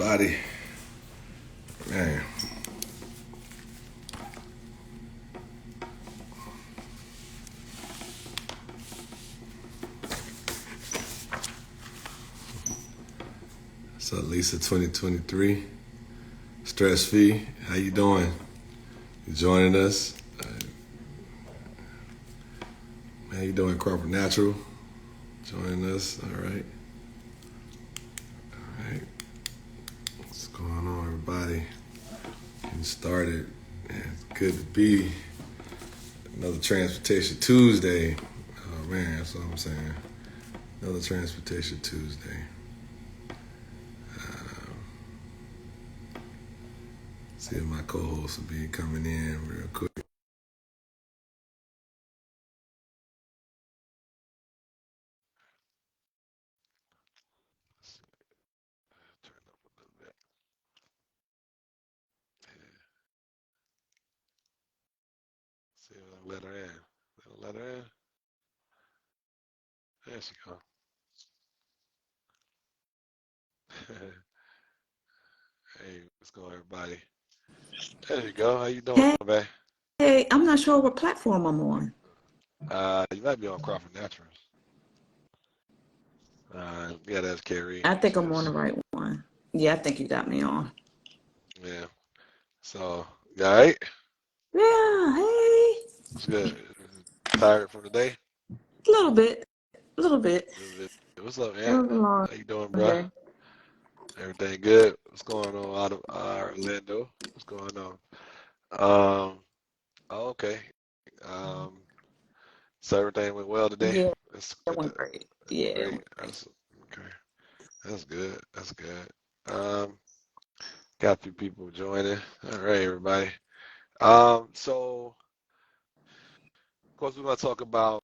everybody. Man. So Lisa 2023. Stress Fee, how you doing? You joining us? How you doing, Crawford Natural? Joining us, all right. All right. What's going on, everybody? Getting started. Man, it's good to be. Another Transportation Tuesday. Oh man, that's what I'm saying. Another Transportation Tuesday. See if my co-hosts will be coming in real quick. Turn up a little bit. Yeah. See if I let her in. Let her in. There she go. Hey, what's going on, everybody? There you go. How you doing, Hey, man? I'm not sure what platform I'm on. You might be on Crawford Naturals. Yeah, that's Carrie. I She think I'm on is. the right one. Yeah, I think you got me on. Yeah. So, you all right? Yeah, hey. It's good. Tired from the day? A little bit. A little bit. A little bit. What's up, It Ant? was a long How you doing, bruh? day. Everything good? What's going on out of Orlando? What's going on? Um, oh, okay. Um, so everything went well today? Yeah, That's it good. went great. Yeah, it Great. went great. That's okay. That's good. That's good. Got a few people joining. All right, everybody. So of course we're gonna talk about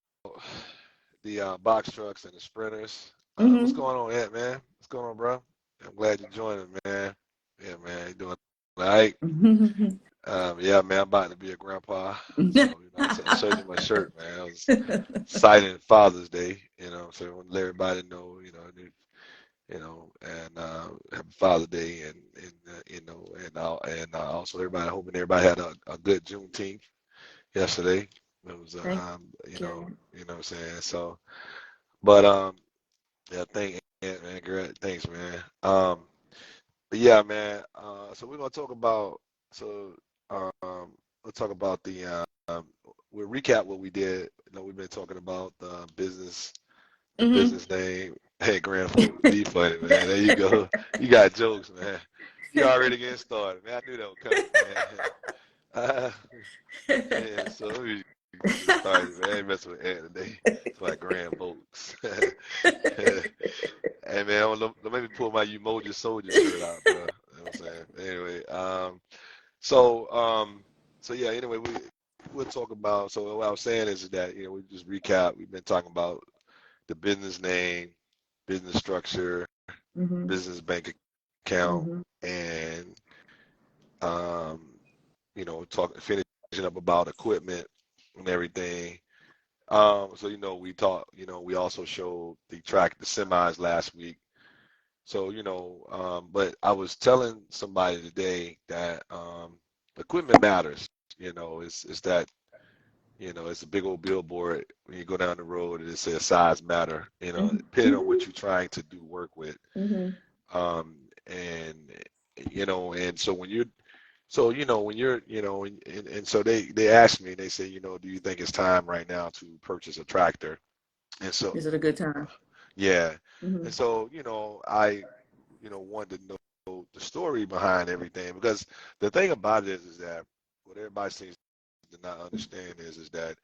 the box trucks and the sprinters. What's Mm-hmm. going on, Ant, man? What's going on, bro? I'm glad you're joining, man. Yeah, man, you doing all right? Yeah, man, I'm about to be a grandpa. So, I showed you my shirt, man. I was excited Father's Day, so I want to let everybody know, and happy Father's Day, and also everybody hoping everybody had a good Juneteenth yesterday. It was, Thank you. what I'm saying. So, but yeah, man, great, thanks, man. But yeah, man. So we're gonna talk about let's talk about we'll recap what we did. We've been talking about the Mm-hmm. business name. Hey, Grand Folk, be funny, man. There you go. You got jokes, man. You already getting started, man. I knew that was coming, man. Uh, yeah, so let me get started, man. I ain't messing with Ant today. It's my Grand Folks. Hey, man, don't make me pull my Umoja Soldier shirt out, bro. You know what I'm saying? Anyway, so so yeah. Anyway, we'll talk about. So what I was saying is that we just recap. We've been talking about the business name, business structure, Mm-hmm. business bank account, Mm-hmm. and finishing up about equipment and everything. So we also showed the semis last week. So but I was telling somebody today that equipment matters. It's that it's a big old billboard when you go down the road and it says size matter. Depending on what Mm-hmm. you're trying to do work with. Mm-hmm. And and so when you're and so they asked me, they say, do you think it's time right now to purchase a tractor? And so Is it a good time? yeah. Mm-hmm. And so I wanted to know the story behind everything, because the thing about it is that what everybody seems to not understand is that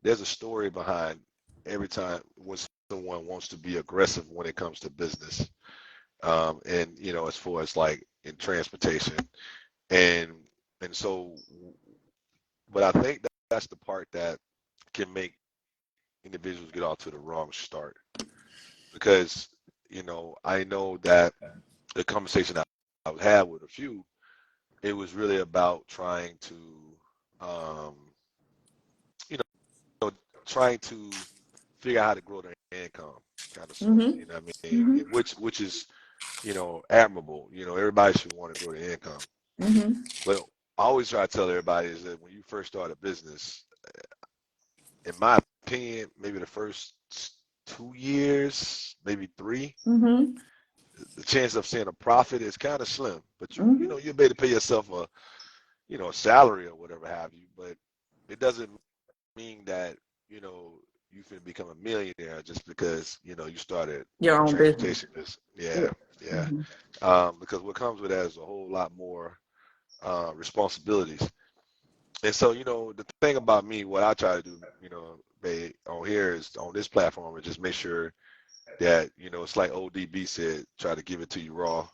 there's a story behind every time when someone wants to be aggressive when it comes to business, and as far as like in transportation, and and so but I think that's the part that can make individuals get off to the wrong start, because I know that the conversation I've had with a few, it was really about trying to, um, you know, trying to figure out how to grow their income, kind of sort of, Mm-hmm. you know what I mean? Mm-hmm. And which is admirable. Everybody should want to grow their income. Mm-hmm. But I always try to tell everybody is that when you first start a business, in my opinion, maybe the first 2 years, maybe 3, Mm-hmm. the chance of seeing a profit is kind of slim. But Mm-hmm. you'll be able to pay yourself a salary or whatever have you. But it doesn't mean that you can become a millionaire just because you started Your a own business. transportation business. Yeah. Yeah, yeah. Mm-hmm. Because what comes with that is a whole lot more responsibilities. And so, the thing about me, what I try to do, babe, on here is on this platform is just make sure that, it's like ODB said, try to give it to you raw.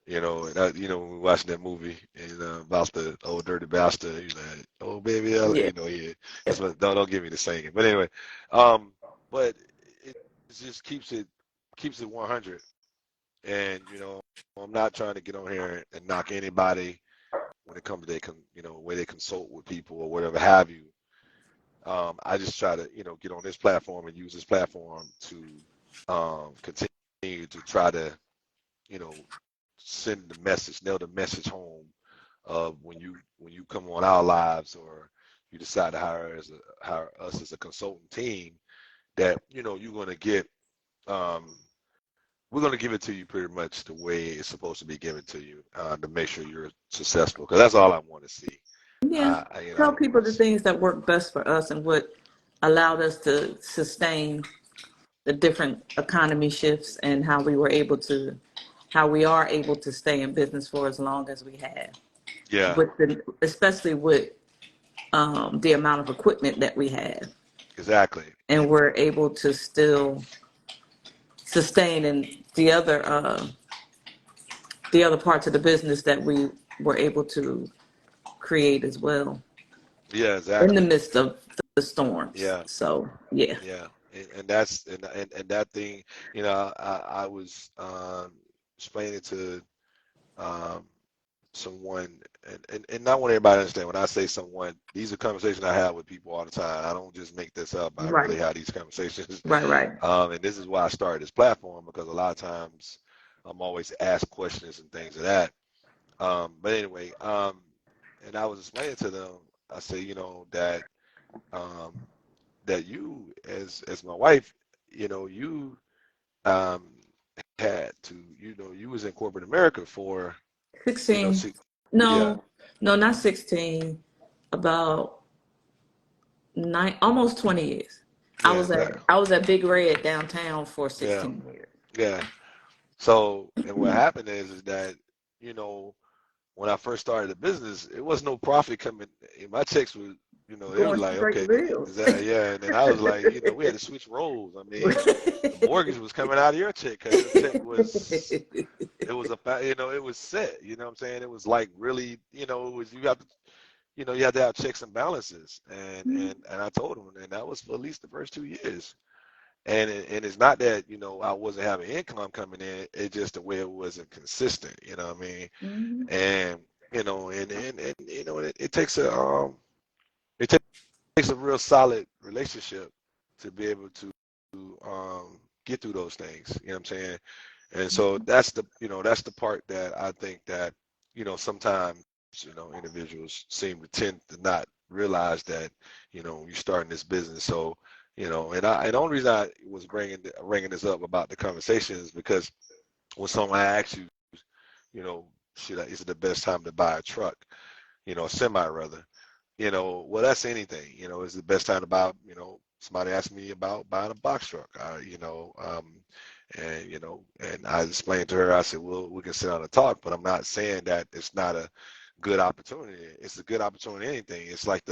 And when we watching that movie and about the old dirty bastard, oh baby, Yeah. yeah, that's what, don't give me the singing. But anyway, um, but it just keeps it 100. And I'm not trying to get on here and knock anybody when it comes to where they consult with people or whatever have you. I just try to get on this platform and use this platform to continue to try to you know send the message, nail the message home of when you come on our lives or you decide to hire us as a consultant team that you're going to get um, we're going to give it to you pretty much the way it's supposed to be given to you to make sure you're successful because that's all I want to see. Yeah. I Tell don't people want to the see. things that work best for us and what allowed us to sustain the different economy shifts and how we are able to stay in business for as long as we have, Yeah, especially with the amount of equipment that we have, exactly. and we're able to still sustain in the other parts of the business that we were able to create as well Yeah, in the exactly. midst of the storms. Yeah, So yeah. yeah, and that's and that thing, I was explaining to um, someone, and I want everybody to understand when I say someone, these are conversations I have with people all the time. I don't just make this up. I Right. really have these conversations, Right. and this is why I started this platform because a lot of times I'm always asked questions and things of that. But anyway, and I was explaining to them, I say, that um, that you as my wife, you um had to, you was in corporate America for, 16. six, yeah, No, no, not 16. About nine, almost 20 years. yeah, exactly, I was at Big Red downtown for yeah, 16 years. yeah. So, and what happened is that, you know, when I first started the business, it was no profit coming. My checks were, it was Going like, straight to okay, bills. is that, yeah. And then I was like, we had to switch roles. I mean, the mortgage was coming out of your check because your check was, it was it was set. You know what I'm saying? It was like really, it was you have to have checks and balances. And I told him, and that was for at least the first 2 years. And it's not that I wasn't having income coming in. It's just the way it wasn't consistent. You know what I mean? Mhm. And and it takes it takes a real solid relationship to be able to get through those things. You know what I'm saying? And so that's the part that I think that sometimes individuals seem to tend to not realize that you're starting this business. So and the only reason I was bringing this up about the conversation is because when someone asks you, is it the best time to buy a truck, a semi rather, well, that's anything, is the best time to buy, somebody asked me about buying a box truck, and I explained to her, I said, well, we can sit down and talk, but I'm not saying that it's not a good opportunity. It's a good opportunity, anything. It's like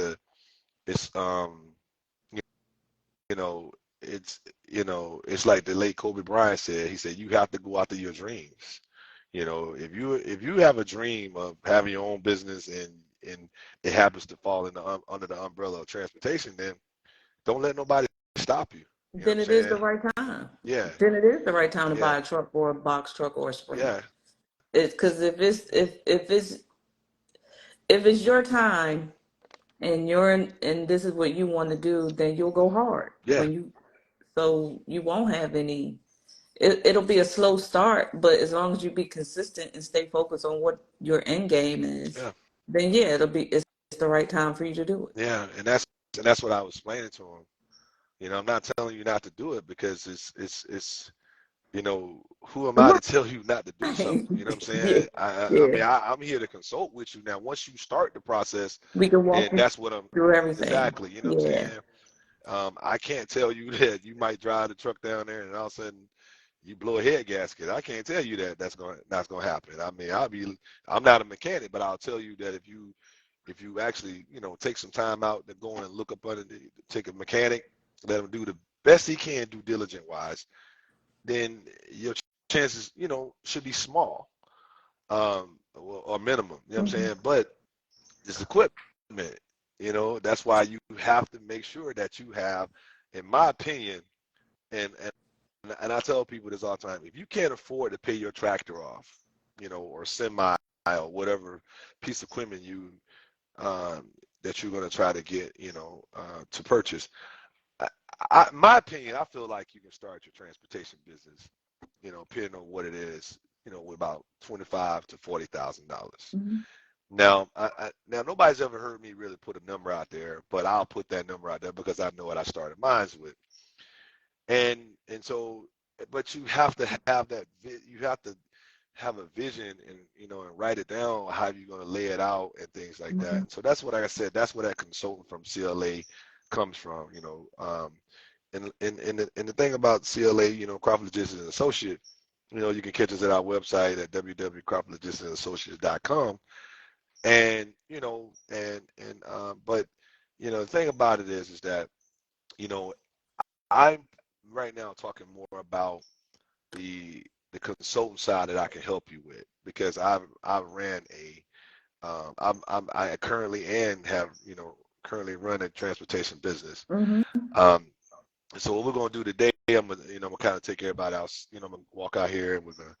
it's, you know, it's like the late Kobe Bryant said. He said, you have to go after your dreams. If you have a dream of having your own business and it happens to fall in under the umbrella of transportation, then don't let nobody stop you. You know what Then I'm it is the saying? right time. Yeah, Then it is the right time to yeah, buy a truck or a box truck or a Sprinter. yeah, It's because if it's your time and and this is what you want to do, then you'll go hard yeah, so you won't have any it'll be a slow start, but as long as you be consistent and stay focused on what your end game is, Yeah, then yeah, it's the right time for you to do it. yeah, and that's what I was explaining to him. I'm not telling you not to do it because who am I to tell you not to do Right. something? You know what I'm Yeah, saying? I yeah. mean, I'm here to consult with you. Now, once you start the process, We can then walk you that's what I'm through everything. exactly. You know what I'm Yeah. saying? I can't tell you that you might drive the truck down there and all of a sudden you blow a head gasket. I can't tell you that that's gonna happen. I mean, I'm not a mechanic, but I'll tell you that if you actually take some time out to go and look up under take a mechanic, let him do the best he can, due diligent wise, then your chances should be small, or minimum. You know what I'm Hmm. saying? But this equipment, that's why you have to make sure that you have, in my opinion, and I tell people this all the time: if you can't afford to pay your tractor off, or semi or whatever piece of equipment um, that you're going to try to get, to purchase, my opinion, I feel like you can start your transportation business, depending on what it is, with about $25,000 to $40,000. Hmm. Now, now nobody's ever heard me really put a number out there, but I'll put that number out there because I know what I started mine with. And so, but you have to have you have to have a vision, and and write it down how you're going to lay it out and things like that. Hmm. And so that's what, like I said, that's where that consultant from CLA comes from. And the thing about CLA, Crawford Logistics and Associate, you can catch us at our website at www.crawfordlogisticsassociates.com. And but the thing about it is that you know I'm right now talking more about the consultant side that I can help you with, because I've ran I currently and have currently run a transportation business. Hmm. um so what we're going to do today, I'm gonna kind of take everybody else, I'm gonna walk out here and we're gonna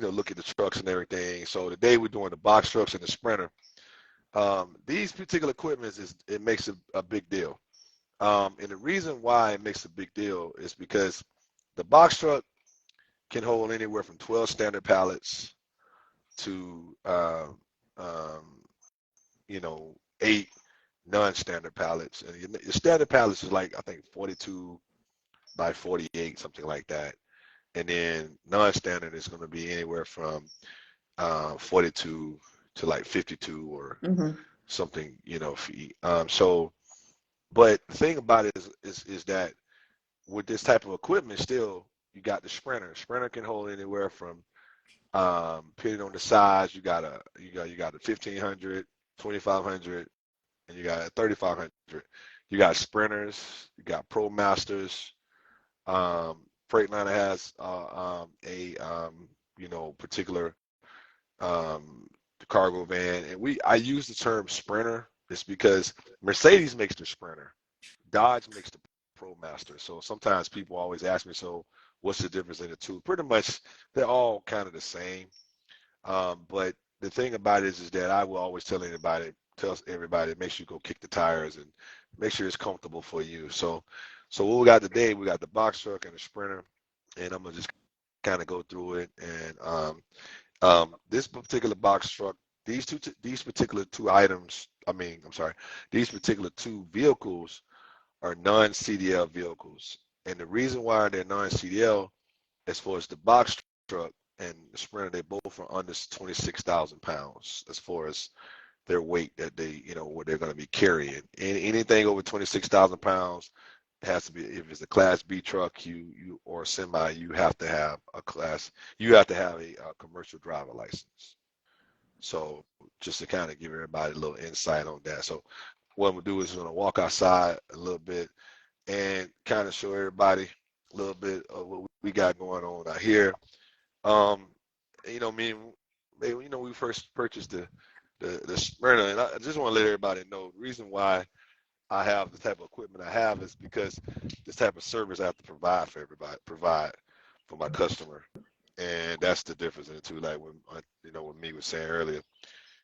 look at the trucks and everything. So today we're doing the box trucks and the sprinter. These particular equipment it makes a big deal. And the reason why it makes a big deal is because the box truck can hold anywhere from 12 standard pallets to you know 8 non-standard pallets. And your standard pallets is like, I think, 42 by 48, something like that. And then non-standard is going to be anywhere from 42 to like 52 or Hmm. something, feet. But the thing about it is that with this type of equipment, still you got the sprinter. Sprinter can hold anywhere from, depending on the size, you got a 1500, 2500, and you got a 3500. You got sprinters, you got pro masters. Freightliner has a particular the cargo van, and I use the term sprinter. It's because Mercedes makes the sprinter, Dodge makes the ProMaster. So sometimes people always ask me, so what's the difference in the two? Pretty much, they're all kind of the same. But the thing about it is that I will always tell everybody, make sure you go kick the tires and make sure it's comfortable for you. So what we got today, we got the box truck and the sprinter, and I'm gonna just kind of go through it. And this particular box truck, these particular two items, I'm sorry, these particular two vehicles are non-CDL vehicles. And the reason why they're non-CDL, as far as the box truck and the Sprinter, they both are under 26,000 pounds as far as their weight that what they're going to be carrying. And anything over 26,000 pounds has to be, if it's a Class B truck, you or a semi, you have to have a commercial driver license. So just to kind of give everybody a little insight on that. So what I'm gonna do is I'm gonna walk outside a little bit and kind of show everybody a little bit of what we got going on out here. Um, we first purchased the Sprinter, and I just want to let everybody know the reason why I have the type of equipment I have is because this type of service I have to provide for everybody, provide for my customer, and that's the difference in the two. Like what me was saying earlier.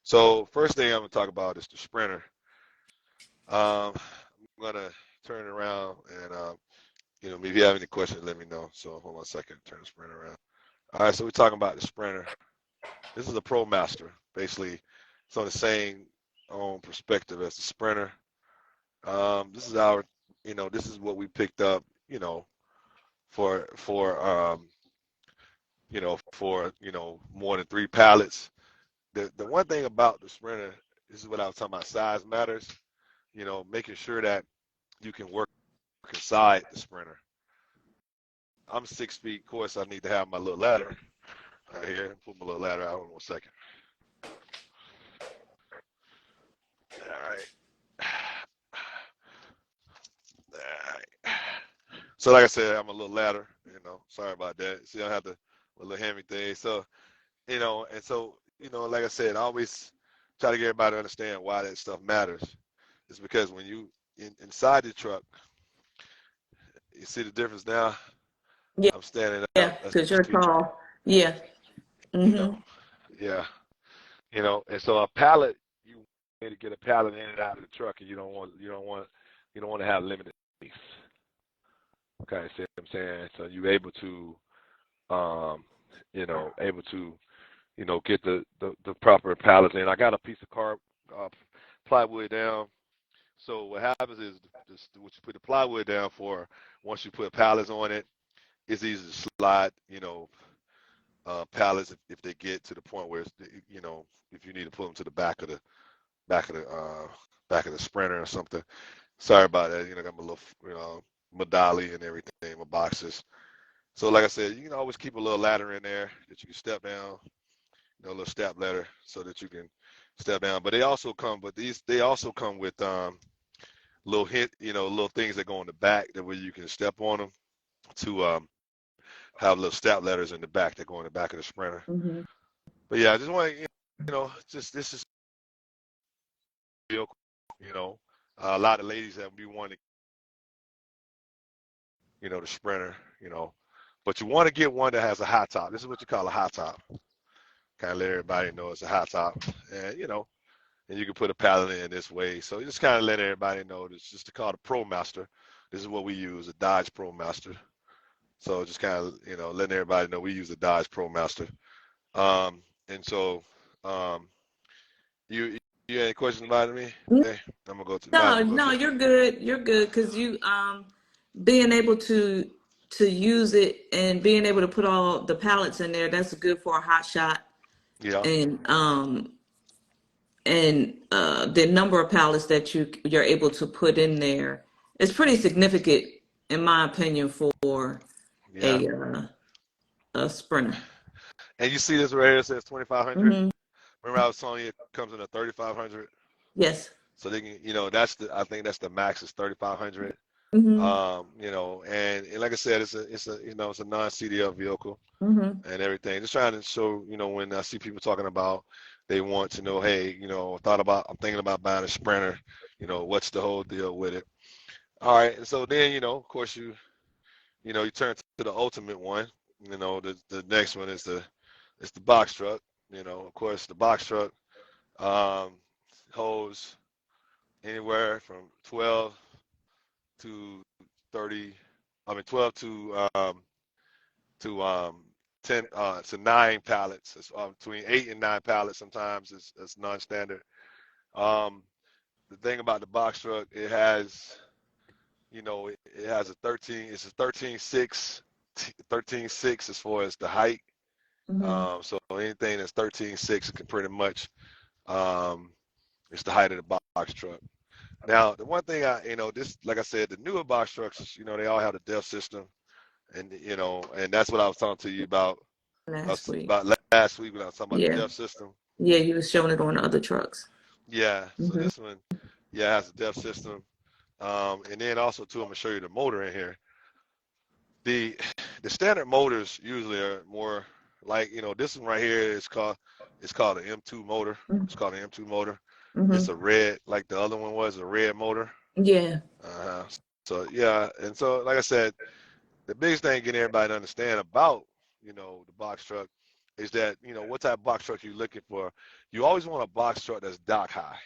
So first thing I'm gonna talk about is the Sprinter. I'm gonna turn it around and if you have any questions, let me know. So hold on a second, turn the Sprinter around. All right, so we're talking about the Sprinter. This is a ProMaster. Basically, it's on the same perspective as the Sprinter. This is our, this is what we picked up, for more than 3 pallets. The one thing about the Sprinter, this is what I was talking about, size matters. Making sure that you can work inside the Sprinter. I'm 6 feet. Of course, I need to have my little ladder right here. Put my little ladder out. Hold on 1 second. All right. All right. So like I said, I'm a little ladder. Sorry about that. See, I have a little hammy thing. So, and so, like I said, I always try to get everybody to understand why that stuff matters. It's because when you inside the truck, you see the difference now. Yeah, I'm standing yeah, up. That's because you're 2 trucks. tall. Yeah. Yeah. And so a pallet, you need to get a pallet in and out of the truck, and you don't want to have limited space. Okay, see what I'm saying? So you're able to, get the proper pallets in. I got a piece of plywood down. So what happens is, what you put the plywood down for, once you put pallets on it, it's easy to slide, pallets if they get to the point where it's, if you need to put them to the back of the back of the back of the Sprinter or something. Sorry about that. Got my little medallion and everything, my boxes. So like I said, you can always keep a little ladder in there that you can step down, a little step ladder so that you can step down. But they also come with little little things that go in the back that way you can step on them to have little step ladders in the back that go in the back of the Sprinter. Mm-hmm. But yeah, I just want to, this is vehicle, a lot of ladies that be wanting, the Sprinter, but you want to get one that has a high top. This is what you call a high top. Kind of let everybody know it's a high top, and and you can put a pallet in this way. So just kind of let everybody know this is just called a ProMaster. This is what we use, a Dodge ProMaster. So just kind of letting everybody know we use a Dodge ProMaster. And so you you any questions about me? Okay, I'm gonna go to No, I'm gonna go no, to. you're good. You're good because you being able to use it and being able to put all the pallets in there, that's good for a hot shot. Yeah. And the number of pallets that you're able to put in there is pretty significant, in my opinion, for Yeah. a Sprinter. And you see this right here, it says 2500. Mm-hmm. Remember I was telling you it comes in a 3500. Yes. So they can, I think that's the max is 3500. Mm-hmm. And like I said, it's a non-CDL vehicle Mm-hmm. and everything. Just trying to show, when I see people talking about, they want to know, hey, I'm thinking about buying a Sprinter, what's the whole deal with it? All right. And so then, of course you turn to the ultimate one. The next one is the box truck. Of course the box truck um, holds anywhere from 12 to 30. I mean 12 to 10 to 9 pallets. It's between 8 and 9 pallets. Sometimes it's non-standard. Um, the thing about the box truck, it has it has a 13. It's a 13.6 13.6 as far as the height. Mm-hmm. So anything that's 13.6 can pretty much it's the height of the box truck. Now the one thing this, like I said, the newer box trucks, they all have the DEF system, and and that's what I was talking to you about Last week. last week when I was talking about the Yeah. DEF system. Yeah, you was showing it on the other trucks. Yeah, so Mm-hmm. this one, yeah, has a DEF system, and then also too, I'm gonna show you the motor in here. The standard motors usually are more like, this one right here is called an M2 motor. It's called an M2 motor. Mm-hmm. It's a red, like the other one was a red motor. Yeah. Uh-huh. So yeah, and so like I said, the biggest thing getting everybody to understand about the box truck is that what type of box truck you're looking for. You always want a box truck that's dock high.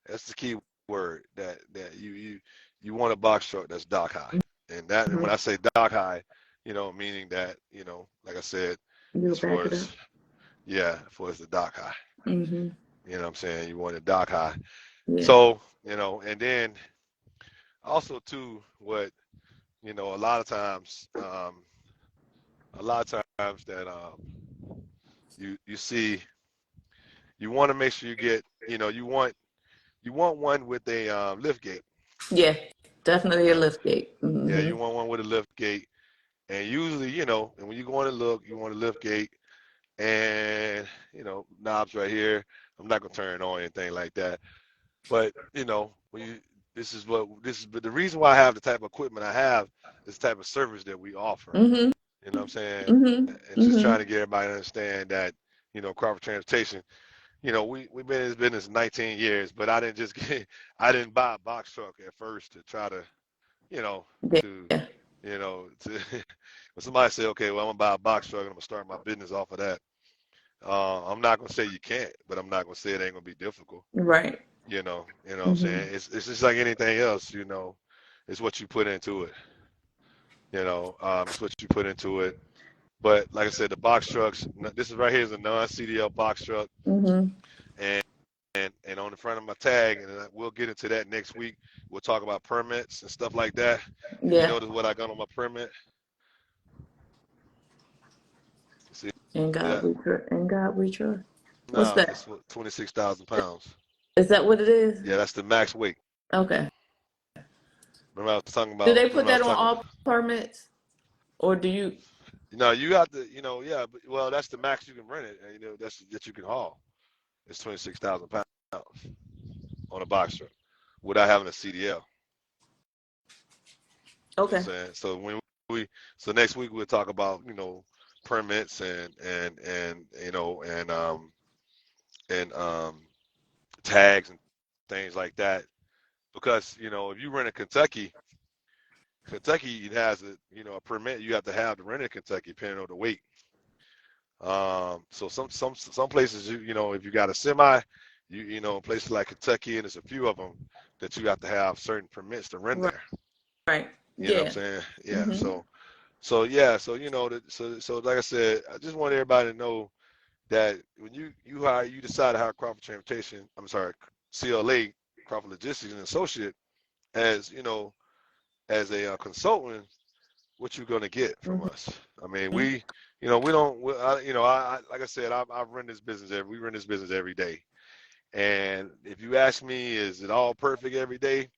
That's the key word, that you want a box truck that's dock high. And when I say dock high, meaning that, like I said, You'll as far back it up. as, yeah, as far as the dock high, Mm-hmm. you know what I'm saying? You want a dock high. Yeah. So, and then also too, what, a lot of times that you see, you want to make sure you get, you want one with a lift gate. Yeah. Definitely a Yeah. lift gate. Yeah, Mm-hmm. you want one with a lift gate. And usually, and when you go in to look, you want a lift gate and, knobs right here. I'm not gonna turn it on or anything like that. But, when you but the reason why I have the type of equipment I have is the type of service that we offer. Mm-hmm. You know what I'm saying? And Mm-hmm. just Mm-hmm. trying to get everybody to understand that, Crawford Transportation, we've been in this business 19 years, but I didn't buy a box truck at first to try to, you know, to, Yeah. to, when somebody say, okay, well, I'm gonna buy a box truck and I'm gonna start my business off of that. I'm not gonna say you can't, but I'm not gonna say it ain't gonna be difficult. Right. What I'm Mm-hmm. saying? It's just like anything else, it's what you put into it. It's what you put into it. But like I said, the box trucks, this is right here is a non-CDL box truck, Mm-hmm. and and on the front of my tag, and we'll get into that next week. We'll talk about permits and stuff like that. If you Yeah. notice what I got on my permit, see And God that? we trust. And God we trust. What's No, that? it's 26,000 pounds. Is that what it is? Yeah, that's the max weight. Okay. Remember I was talking Do about. they put Remember I that was on talking. all permits, or do you? You have to. Yeah. But, well, that's the max you can rent it. And, that's that you can haul. It's 26,000 pounds on a box truck without having a CDL. You know what Okay. I'm saying? So so next week we'll talk about permits and tags and things like that. Because if you rent in Kentucky it has a permit you have to have to rent in Kentucky depending on the weight. So some places if you got a semi, places like Kentucky and there's a few of them that you have to have certain permits to rent Right. there. Right. You know what I'm Yeah. saying? Yeah. Mm-hmm. So yeah. So so like I said, I just want everybody to know that when you decide to hire Crawford Transportation, I'm sorry, CLA, Crawford Logistics and Associate, as as a consultant, what you're gonna get from Mm-hmm. us. I mean, we don't, like I said, I run this business we run this business every day. And if you ask me, is it all perfect every day?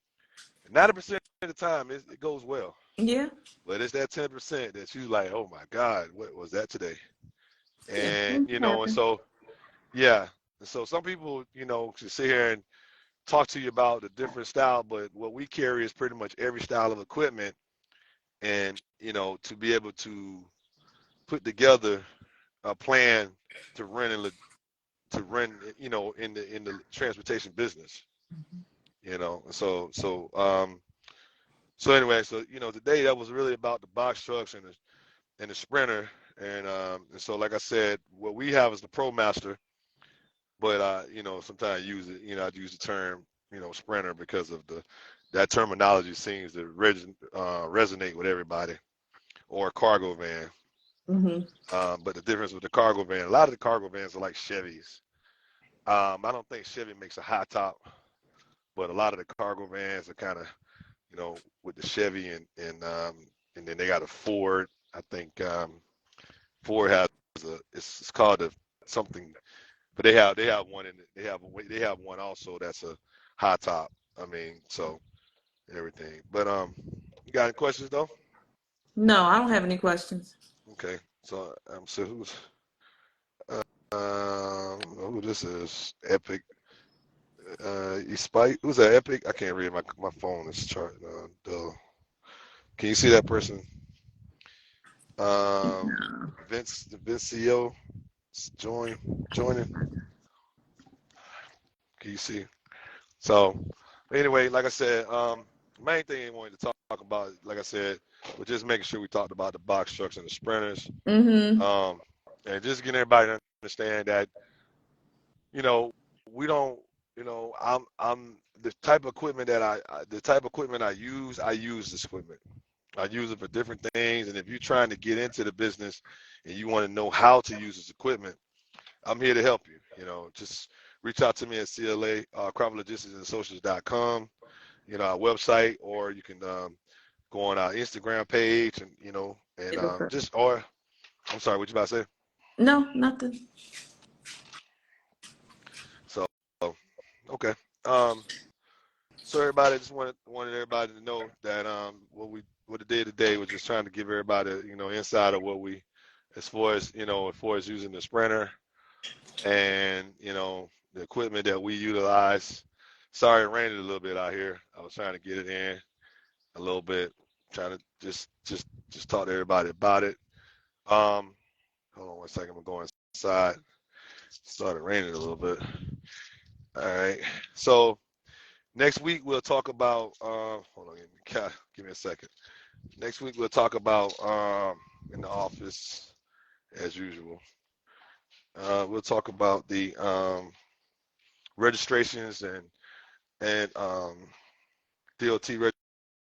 90% of the time, it goes well. Yeah. But it's that 10% that you like, oh my God, what was that today? Yeah. And It and happens. so yeah, and so some people, can sit here and talk to you about the different style, but what we carry is pretty much every style of equipment, and to be able to put together a plan to run in the transportation business. So anyway, so today that was really about the box trucks and the sprinter, and so like I said, what we have is the ProMaster, but I sometimes use it, I use the term sprinter because of that terminology seems to resonate with everybody, or cargo van. Mm-hmm. But the difference with the cargo van, a lot of the cargo vans are like Chevys. I don't think Chevy makes a high top, but a lot of the cargo vans are kind of, with the Chevy and then they got a Ford. I think Ford has it's called a something, but they have one they have one also that's a high top. I mean, so everything. But you got any questions though? No, I don't have any questions. Okay, so who this is? Epic. Spite. Who's that? Epic. I can't read my phone is chart. Can you see that person? Um, Vince CEO joining. Can you see? So anyway, like I said, main thing I wanted to talk about, like I said, was just making sure we talked about the box trucks and the sprinters, Mm-hmm. um, and just getting everybody to understand that you know we don't, I'm the type of equipment that the type of equipment I use this equipment. I use it for different things. And if you're trying to get into the business and you want to know how to use this equipment, I'm here to help you. Just reach out to me at CLA, crawfordlogisticsandassociates.com, our website, or you can go on our Instagram page and, or I'm sorry, what you about to say? No, nothing. So, okay. So everybody, just wanted everybody to know that what the day today was just trying to give everybody, insight of what we, as far as using the sprinter and the equipment that we utilize. Sorry, it rained a little bit out here. I was trying to get it in a little bit, trying to just talk to everybody about it. Hold on one second, I'm going inside. Started raining a little bit. All right, so next week we'll talk about. Hold on, give me a second. Next week we'll talk about in the office as usual. We'll talk about the registrations and DOT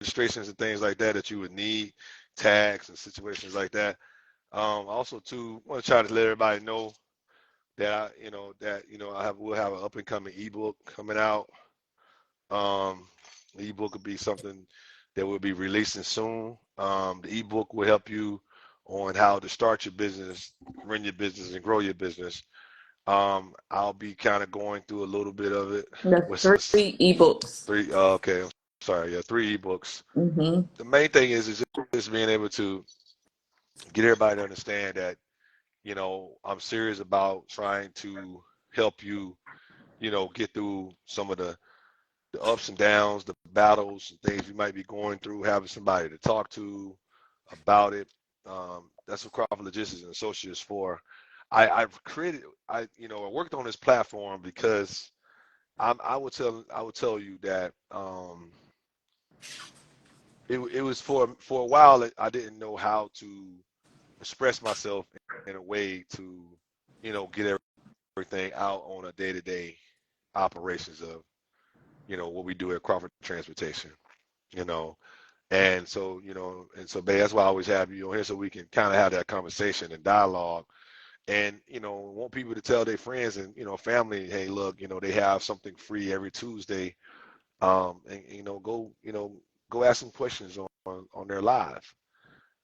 registrations and things like that you would need, tags and situations like that. Also, too, I want to try to let everybody know that we'll have an up and coming ebook coming out. The ebook will be something that we'll be releasing soon. The ebook will help you on how to start your business, run your business, and grow your business. I'll be kind of going through a little bit of it. That's three ebooks. Okay. I'm sorry. Yeah, 3 ebooks. Mm-hmm. The main thing is just being able to get everybody to understand that, I'm serious about trying to help you, get through some of the ups and downs, the battles and things you might be going through, having somebody to talk to about it. That's what Crawford Logistics and Associates for. I worked on this platform because I would tell you that it was for a while I didn't know how to express myself in a way to get everything out on a day-to-day operations of what we do at Crawford Transportation, and so babe, that's why I always have you on here so we can kind of have that conversation and dialogue. And want people to tell their friends and family, hey, look, they have something free every Tuesday, and go ask some questions on their live.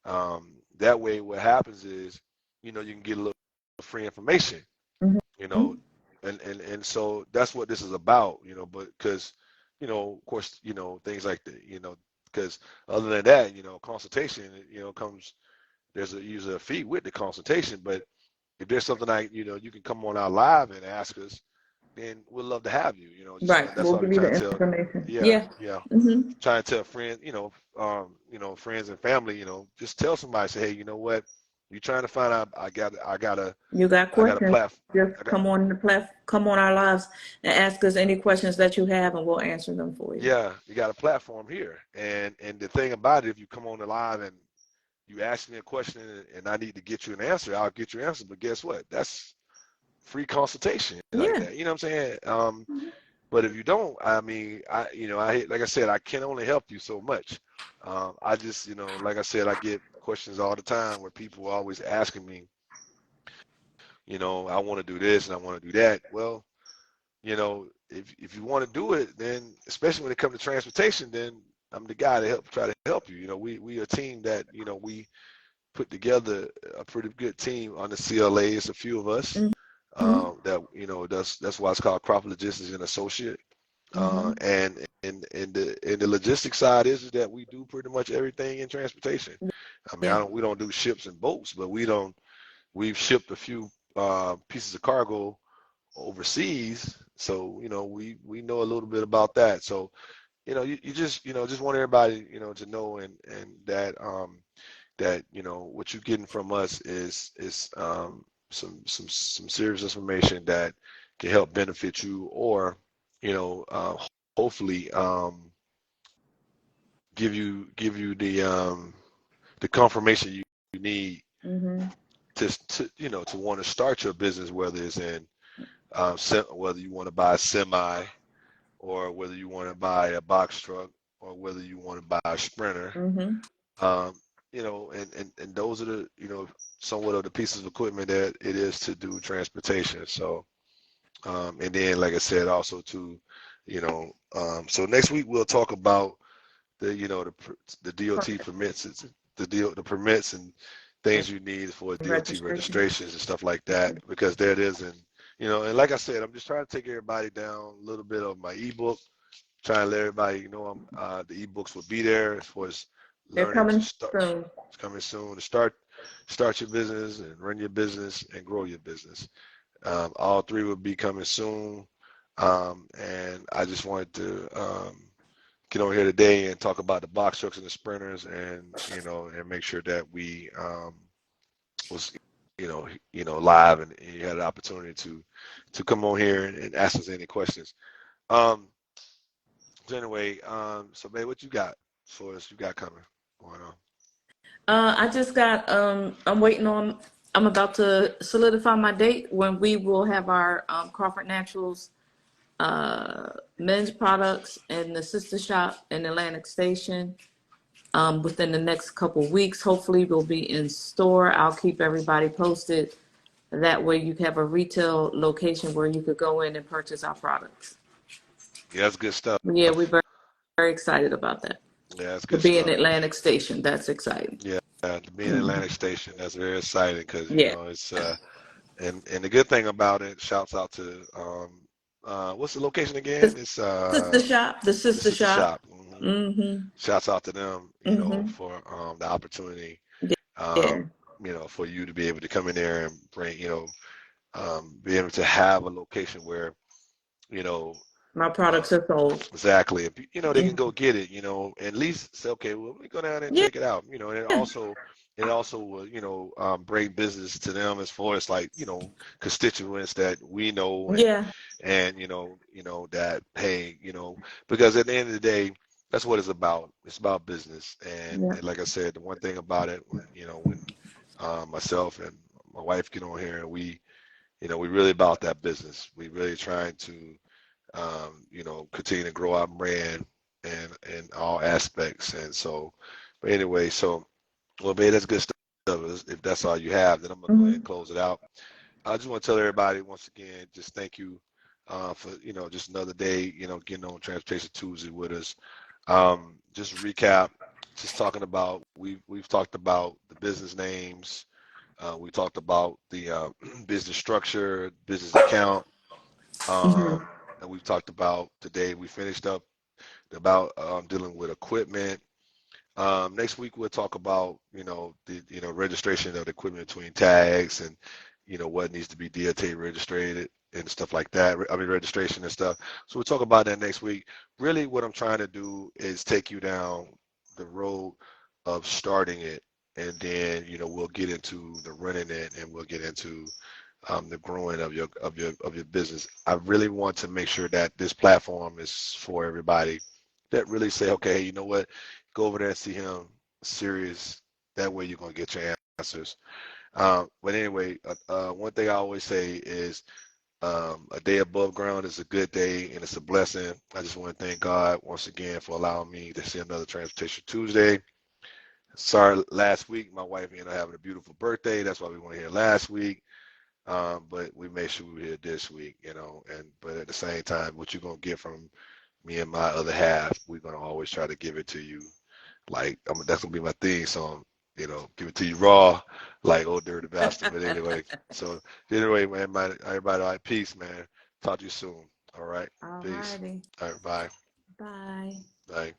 That way, what happens is, you can get a little free information, Mm-hmm. and so that's what this is about, but because, of course, things like that, because other than that, consultation, comes, there's usually a fee with the consultation, but if there's something like, you can come on our live and ask us, then we'd love to have you, Right. that's We'll all we're give you trying the to tell. information. Yeah, Yeah. yeah. Mm-hmm. Trying to tell friends, friends and family, just tell somebody, say, hey, you know what? You're trying to find out. You got I got a questions? platform. Just come on come on our lives and ask us any questions that you have, and we'll answer them for you. Yeah, you got a platform here, and the thing about it, if you come on the live and you ask me a question and I need to get you an answer, I'll get you an answer. But guess what? That's free consultation, like Yeah. that. You know what I'm saying? But if you don't, I mean, like I said, I can only help you so much. I just, like I said, I get questions all the time where people are always asking me, I want to do this and I want to do that. Well, if you want to do it, then especially when it comes to transportation, then I'm the guy to try to help you. We are a team that, we put together a pretty good team on the CLA. It's a few of us. Mm-hmm. That that's why it's called Crawford Logistics and Associate. Mm-hmm. And the logistics side is that we do pretty much everything in transportation. I mean, Yeah. we don't do ships and boats, but we've shipped a few pieces of cargo overseas, so we know a little bit about that. So you just want everybody to know, and that what you're getting from us is some serious information that can help benefit you, or hopefully give you the confirmation you need Mm-hmm. to want to start your business, whether it's in whether you want to buy a semi, or whether you want to buy a box truck, or whether you want to buy a sprinter, Mm-hmm. You know, and those are the, you know, somewhat of the pieces of equipment that it is to do transportation. So, and then, like I said, also to, you know, so next week we'll talk about the, you know, the DOT permits, the permits and things you need for DOT Registration. registrations and stuff like that, because there it is. And, you know, and like I said, I'm just trying to take everybody down a little bit of my ebook, trying to let everybody, you know, the ebooks will be there as far as They're learning to coming start. soon. It's coming soon to start your business and run your business and grow your business. All three will be coming soon. And I just wanted to get over here today and talk about the box trucks and the sprinters, and, you know, and make sure that we was, you know, live, and you had an opportunity to come on here and ask us any questions. Um, so anyway, so babe, what you got for us? You got coming going on? I just got, I'm about to solidify my date when we will have our Crawford Naturals men's products in the sister shop in Atlantic Station within the next couple weeks. Hopefully, we'll be in store. I'll keep everybody posted. That way, you have a retail location where you could go in and purchase our products. Yeah, that's good stuff. Yeah, we're very excited about that. Yeah, that's To good be in stuff. Atlantic Station, that's exciting. Yeah, to be in Mhm. Atlantic Station, that's very exciting, because, you Yeah, know, it's and the good thing about it, shouts out to what's the location again? the It's sister shop, the the sister sister shop. shop. Mm-hmm. Shouts out to them, you know, Mm-hmm. for the opportunity, Yeah, you know, for you to be able to come in there and bring, you know, be able to have a location where, you know, my products are sold. exactly, if, you know, they can Mhm. go get it, you know, and at least say, okay, well, let me go down there and Yeah, check it out, you know, and it also will, you know, bring business to them as far as, like, you know, constituents that we know, yeah, and you know that, hey, you know, because at the end of the day, that's what it's about. It's about business, yeah. and like I said, the one thing about it, when, you know, when myself and my wife get on here, and we, you know, we really about that business. We really trying to, you know, continue to grow our brand and in all aspects. And so, but anyway, so, well, man, that's good stuff. If that's all you have, then I'm gonna go ahead and Mm-hmm. close it out. I just want to tell everybody once again, just thank you for, you know, just another day, you know, getting on Transportation Tuesday with us. Just recap, just talking about, we've talked about the business names. We talked about the business structure, business account, Mm-hmm. and we've talked about today. We finished up about dealing with equipment. Next week we'll talk about, you know, the, you know, registration of the equipment between tags, and, you know, what needs to be DOT registered and stuff like that. I mean, registration and stuff. So we'll talk about that next week. Really, what I'm trying to do is take you down the road of starting it, and then, you know, we'll get into the running it, and we'll get into the growing of your business. I really want to make sure that this platform is for everybody that really say, okay, you know what, go over there and see him serious. That way you're gonna get your answers. But anyway, one thing I always say is, a day above ground is a good day, and it's a blessing. I just want to thank God once again for allowing me to see another Transportation Tuesday. Sorry, last week my wife ended up having a beautiful birthday. That's why we weren't here last week. But we made sure we were here this week, you know, and but at the same time, what you're gonna get from me and my other half, we're gonna always try to give it to you. Like, that's gonna be my theme song, you know, give it to you raw, like old dirty bastard. But anyway, so anyway, man, everybody, all right, peace, man. Talk to you soon. All right, All peace. righty. All right, bye. Bye. Bye.